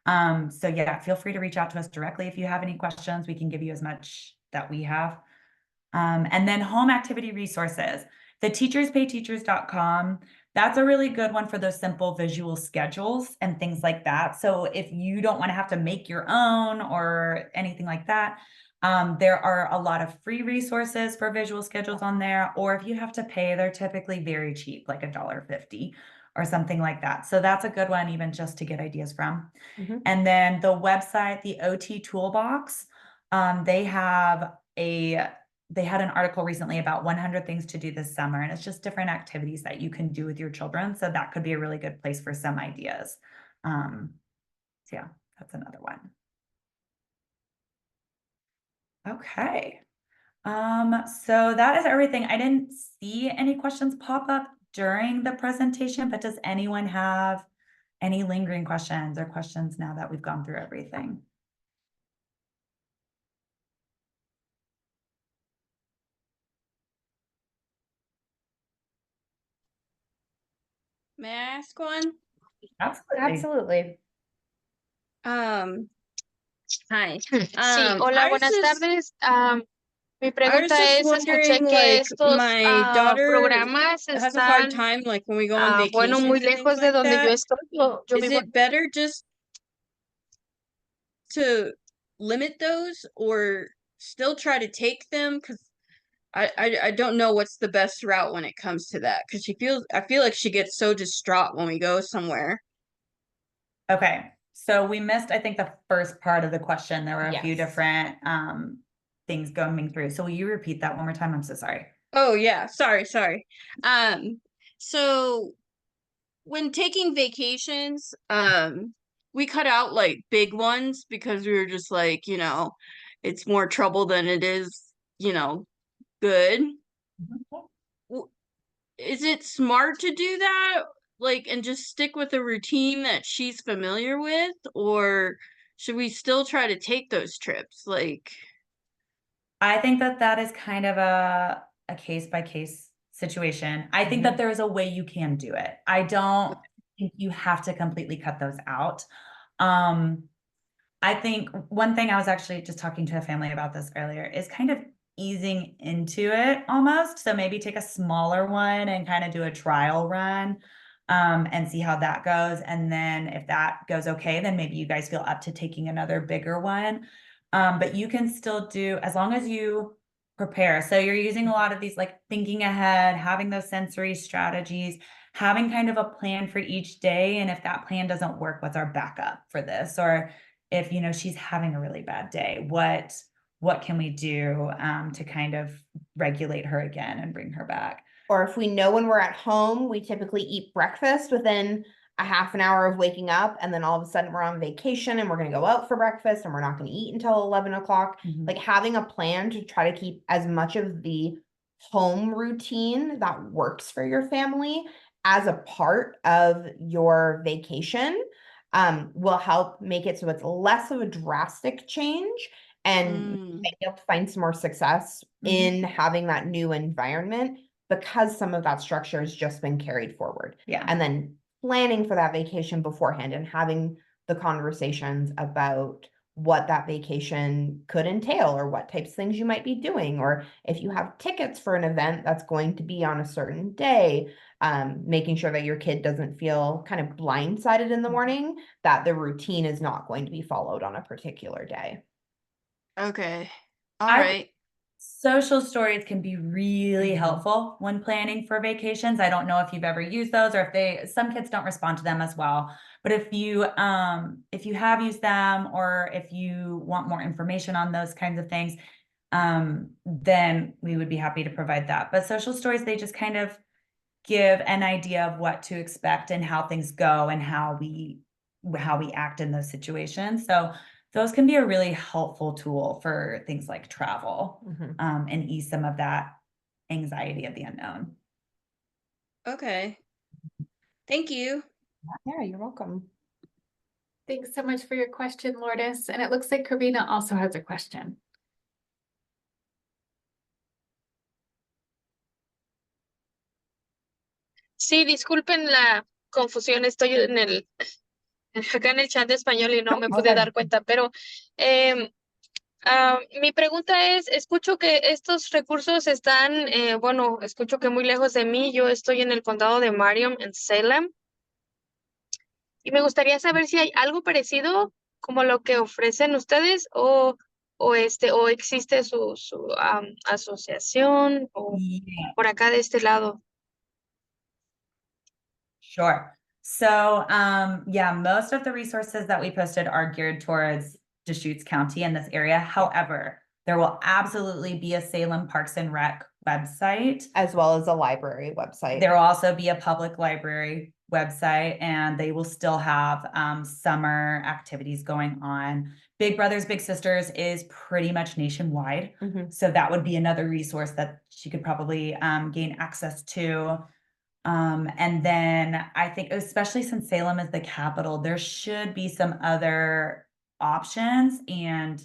Speaker 2: So yeah, feel free to reach out to us directly if you have any questions. We can give you as much that we have. And then home activity resources. The teacherspayteachers.com, that's a really good one for those simple visual schedules and things like that. So if you don't want to have to make your own or anything like that, there are a lot of free resources for visual schedules on there, or if you have to pay, they're typically very cheap, like $1.50 or something like that. So that's a good one, even just to get ideas from.
Speaker 3: Mhm.
Speaker 2: And then the website, the OT Toolbox, they had an article recently about 100 things to do this summer, and it's just different activities that you can do with your children. So that could be a really good place for some ideas. So yeah, that's another one. Okay. So that is everything. I didn't see any questions pop up during the presentation, but does anyone have any lingering questions or questions now that we've gone through everything?
Speaker 4: May I ask one?
Speaker 2: Absolutely.
Speaker 3: Absolutely.
Speaker 4: Hi.
Speaker 5: Sí, hola,
Speaker 4: I was
Speaker 5: buenas
Speaker 4: just-
Speaker 5: tardes. Mi
Speaker 4: I was
Speaker 5: pregunta
Speaker 4: just
Speaker 5: es, escuché
Speaker 4: wondering,
Speaker 5: que
Speaker 4: like,
Speaker 5: estos
Speaker 4: my daughter
Speaker 5: programas
Speaker 4: has a hard
Speaker 5: están,
Speaker 4: time, like, when we go on
Speaker 5: bueno,
Speaker 4: vacations
Speaker 5: muy
Speaker 4: and things
Speaker 5: lejos de
Speaker 4: like
Speaker 5: donde yo
Speaker 4: that.
Speaker 5: estoy. Yo
Speaker 4: Is
Speaker 5: vivo
Speaker 4: it better just to limit those or still try to take them? Because I don't know what's the best route when it comes to that. Because I feel like she gets so distraught when we go somewhere.
Speaker 2: Okay, so we missed, I think, the first part of the question. There were a few
Speaker 3: Yes.
Speaker 2: different things going through. So will you repeat that one more time? I'm so sorry.
Speaker 4: Oh yeah, sorry. So when taking vacations, we cut out like big ones because we were just like, it's more trouble than it is, good. Is it smart to do that? Like, and just stick with a routine that she's familiar with? Or should we still try to take those trips? Like,
Speaker 2: I think that is kind of a case by case situation. I think that there is a way you can do it. I don't think you have to completely cut those out. I think one thing I was actually just talking to a family about this earlier is kind of easing into it almost. So maybe take a smaller one and kind of do a trial run and see how that goes. And then if that goes okay, then maybe you guys feel up to taking another bigger one. But you can still do, as long as you prepare. So you're using a lot of these, like thinking ahead, having those sensory strategies, having kind of a plan for each day. And if that plan doesn't work, what's our backup for this? Or if, you know, she's having a really bad day, what can we do to kind of regulate her again and bring her back?
Speaker 3: Or if we know when we're at home, we typically eat breakfast within a half an hour of waking up, and then all of a sudden we're on vacation and we're going to go out for breakfast and we're not going to eat until 11 o'clock.
Speaker 2: Mhm.
Speaker 3: Like having a plan to try to keep as much of the home routine that works for your family as a part of your vacation will help make it so it's less of a drastic change, and
Speaker 4: Mm.
Speaker 3: be able to find some more success in having that new environment, because some of that structure has just been carried forward.
Speaker 2: Yeah.
Speaker 3: And then planning for that vacation beforehand and having the conversations about what that vacation could entail, or what types of things you might be doing, or if you have tickets for an event that's going to be on a certain day, making sure that your kid doesn't feel kind of blindsided in the morning, that the routine is not going to be followed on a particular day.
Speaker 4: Okay. All
Speaker 2: I-
Speaker 4: right.
Speaker 2: Social stories can be really helpful when planning for vacations. I don't know if you've ever used those, or if some kids don't respond to them as well. But if you have used them, or if you want more information on those kinds of things, then we would be happy to provide that. But social stories, they just kind of give an idea of what to expect and how things go and how we act in those situations. So those can be a really helpful tool for things like travel, and ease some of that anxiety of the unknown.
Speaker 4: Okay. Thank you.
Speaker 3: Yeah, you're welcome.
Speaker 1: Thanks so much for your question, Lourdes. And it looks like Karina also has a question.
Speaker 5: Sí, disculpen la confusión, estoy acá en el chat de español y no me pude dar cuenta, pero mi pregunta es, escucho que estos recursos están, bueno, escucho que muy lejos de mí, yo estoy en el condado de Marion, en Salem, y me gustaría saber si hay algo parecido como lo que ofrecen ustedes, o existe su asociación, o
Speaker 2: Yeah.
Speaker 5: por acá de este lado.
Speaker 2: Sure. So, yeah, most of the resources that we posted are geared towards Deschutes County in this area. However, there will absolutely be a Salem Parks and Rec website.
Speaker 3: As well as a library website.
Speaker 2: There will also be a public library website, and they will still have summer activities going on. Big Brothers Big Sisters is pretty much nationwide. So that would be another resource that she could probably gain access to. And then I think, especially since Salem is the capital, there should be some other options. And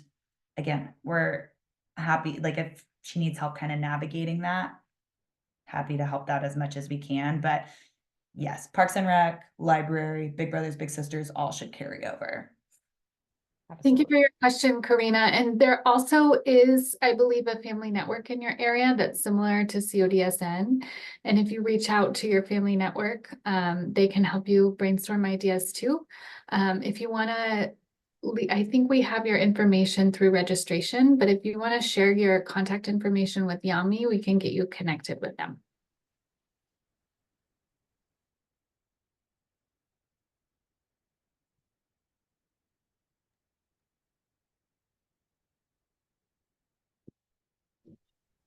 Speaker 2: again, we're happy, like if she needs help kind of navigating that, happy to help that as much as we can. But yes, Parks and Rec, library, Big Brothers Big Sisters, all should carry over.
Speaker 1: Thank you for your question, Karina. And there also is, I believe, a family network in your area that's similar to CODSN. And if you reach out to your family network, they can help you brainstorm ideas too. If you want to, I think we have your information through registration, but if you want to share your contact information with Yami, we can get you connected with them.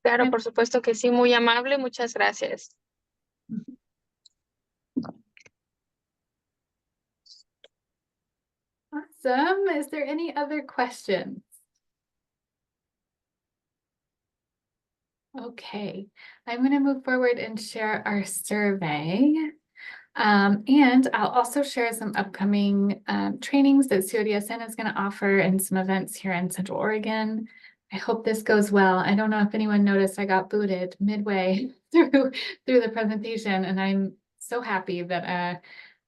Speaker 5: Claro, por supuesto que sí, muy amable, muchas gracias.
Speaker 1: Awesome. Is there any other questions? Okay, I'm going to move forward and share our survey. And I'll also share some upcoming trainings that CODSN is going to offer and some events here in Central Oregon. I hope this goes well. I don't know if anyone noticed I got booted midway through the presentation, and I'm so happy that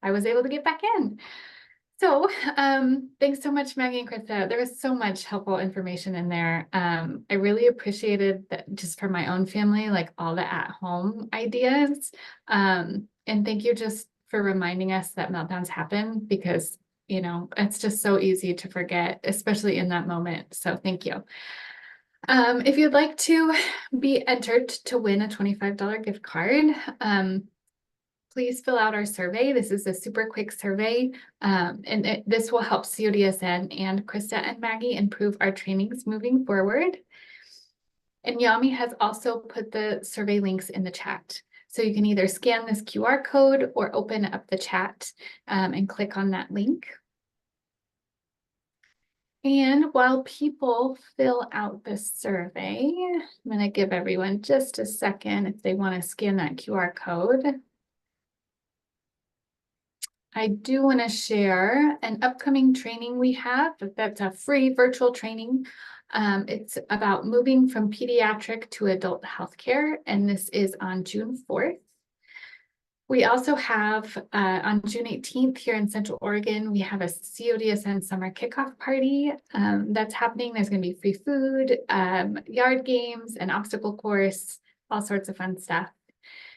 Speaker 1: I was able to get back in. So, thanks so much, Maggie and Krista. There was so much helpful information in there. I really appreciated that just for my own family, like all the at-home ideas. And thank you just for reminding us that meltdowns happen because, you know, it's just so easy to forget, especially in that moment. So thank you. If you'd like to be entered to win a $25 gift card, please fill out our survey. This is a super quick survey, and this will help CODSN and Krista and Maggie improve our trainings moving forward. And Yami has also put the survey links in the chat. So you can either scan this QR code or open up the chat and click on that link. And while people fill out the survey, I'm going to give everyone just a second if they want to scan that QR code. I do want to share an upcoming training we have. That's a free virtual training. It's about moving from pediatric to adult healthcare, and this is on June 4th. We also have on June 18th here in Central Oregon, we have a CODSN summer kickoff party that's happening. There's going to be free food, yard games, an obstacle course, all sorts of fun stuff.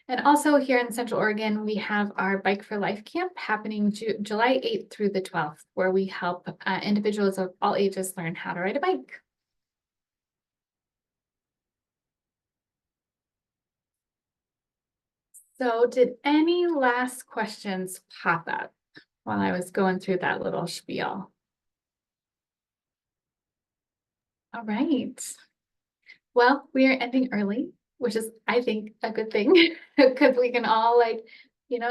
Speaker 1: And also here in Central Oregon, we have our Bike for Life camp happening July 8th through the 12th, where we help individuals of all ages learn how to ride a bike. So did any last questions pop up while I was going through that little spiel? All right. Well, we are ending early, which is, I think, a good thing because we can all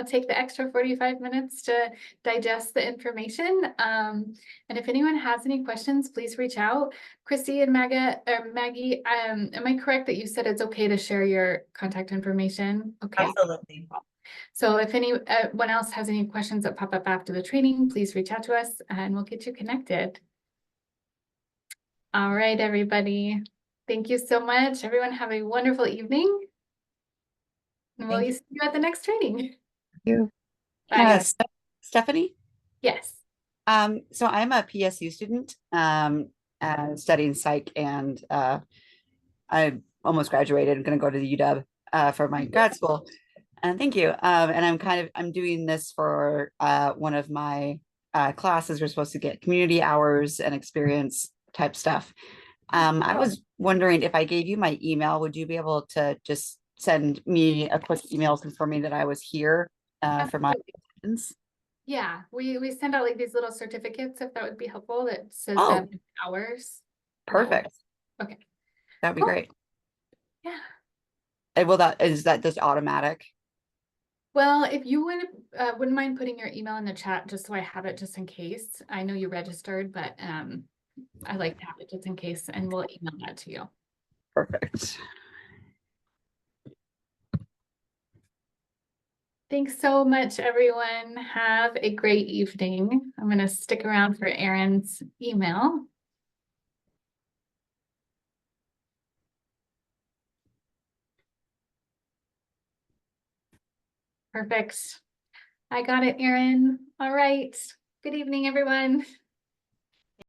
Speaker 1: take the extra 45 minutes to digest the information. And if anyone has any questions, please reach out. Christy and Maggie, am I correct that you said it's okay to share your contact information? Okay.
Speaker 2: Absolutely.
Speaker 1: So if anyone else has any questions that pop up after the training, please reach out to us and we'll get you connected. All right, everybody. Thank you so much. Everyone have a wonderful evening. And we'll see you at the next training.
Speaker 6: Thank you.
Speaker 1: Bye.
Speaker 6: Stephanie?
Speaker 1: Yes.
Speaker 6: So I'm a PSU student studying psych, and I almost graduated. I'm going to go to the UW for my grad school. And thank you. And I'm doing this for one of my classes. We're supposed to get community hours and experience type stuff. I was wondering if I gave you my email, would you be able to just send me a quick email confirming that I was here for my attendance?
Speaker 1: Yeah, we send out like these little certificates if that would be helpful that says hours.
Speaker 6: Perfect.
Speaker 1: Okay.
Speaker 6: That'd be
Speaker 1: Cool.
Speaker 6: great.
Speaker 1: Yeah.
Speaker 6: And is that just automatic?
Speaker 1: Well, if you wouldn't mind putting your email in the chat just so I have it just in case. I know you registered, but I like to have it just in case, and we'll email that to you.
Speaker 6: Perfect.
Speaker 1: Thanks so much, everyone. Have a great evening. I'm going to stick around for Erin's email. Perfect. I got it, Erin. All right. Good evening, everyone.